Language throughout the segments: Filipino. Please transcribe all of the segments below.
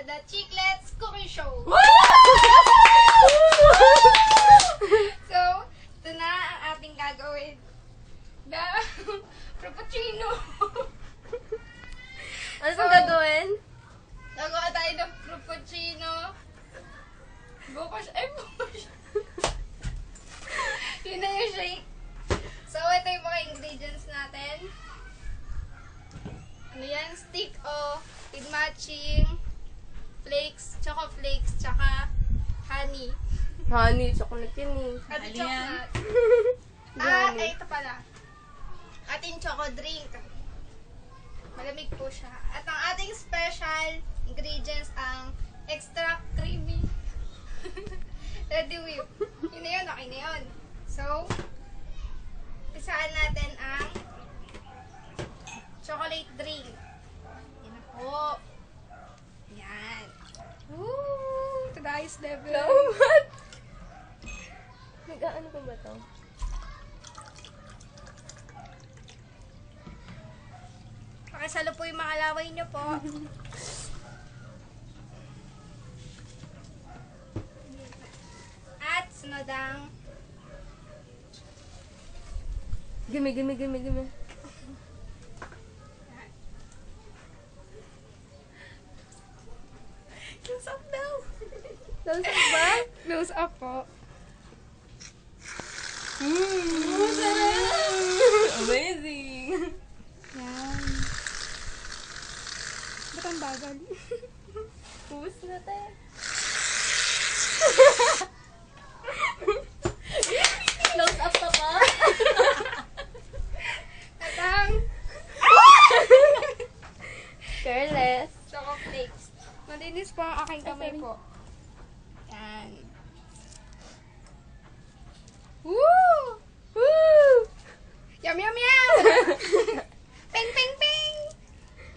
the Chiclets Cooking Show. So, ito na ang ating gagawin. The frappuccino. Ano pong gagawin? Nagawa tayo ng frappuccino. Bukas. Yun na yung shake. So, ito yung mga ingredients natin. Ano yan? Stick o matching flakes, choco flakes, tsaka honey. Honey, chocolate yun eh. At Ano chocolate. Honey. Ay, ito pala. Ating choco drink. Malamig po siya. At ang ating special ingredients ang extra creamy. Ready whip. Yun na yun, okay na yun. So, pisaan natin ang chocolate drink. Yan na po. Yan. Woo! To the highest level. Salamat! Nag-ano pa ba to? Pakisalo po yung mga laway niyo po. At sunod ang Gimme. close up daw. Close up ba? Close up po. Amazing! Yan. Ba't ang bagal? Ubus na tayo. Close up ka pa? At ang Careless. choco flakes. Malinis po ang aking kamay sorry. po. Yan. Woo! Woo! Yum, yum, yum! Ping, ping, ping!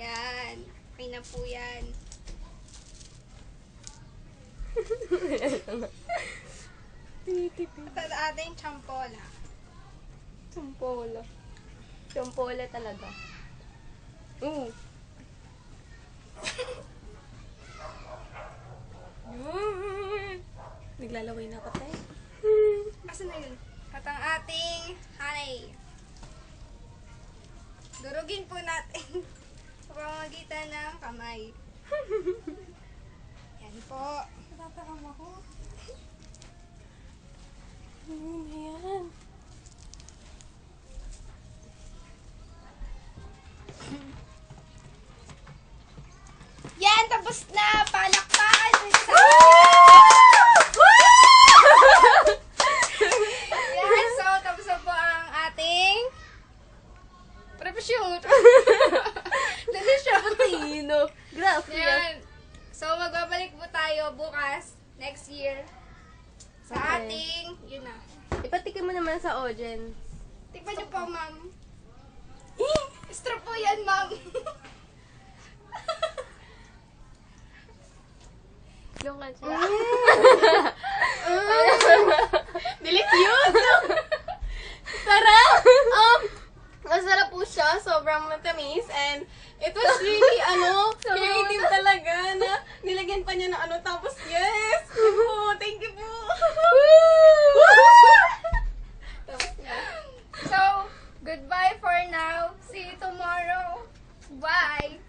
Yan. Okay na po yan. At ang ating champola. Champola. Champola talaga. Naglalaway na ako tayo. Asan na yun? At ang ating honey. Durugin po natin sa pamamagitan ng kamay. Yan po. Natatakam ako. Ayan. Yan! Tapos na! Palakpakan! Yan! So, tapos na po ang ating preparation. Delicious! Tino. Gracias. Yan. So, magbabalik po tayo bukas, next year, sa Okay. ating, yun na. Ipatikin mo naman sa audience. Tikman niyo po, ma'am. Extra po yan, ma'am. Yung ka siya. Delicious! Sarap! Masarap po siya. Sobrang matamis. And It was really, Sobrang creative talaga na nilagyan pa niya ng tapos yes! Thank you po! So, goodbye for now. See you tomorrow. Bye.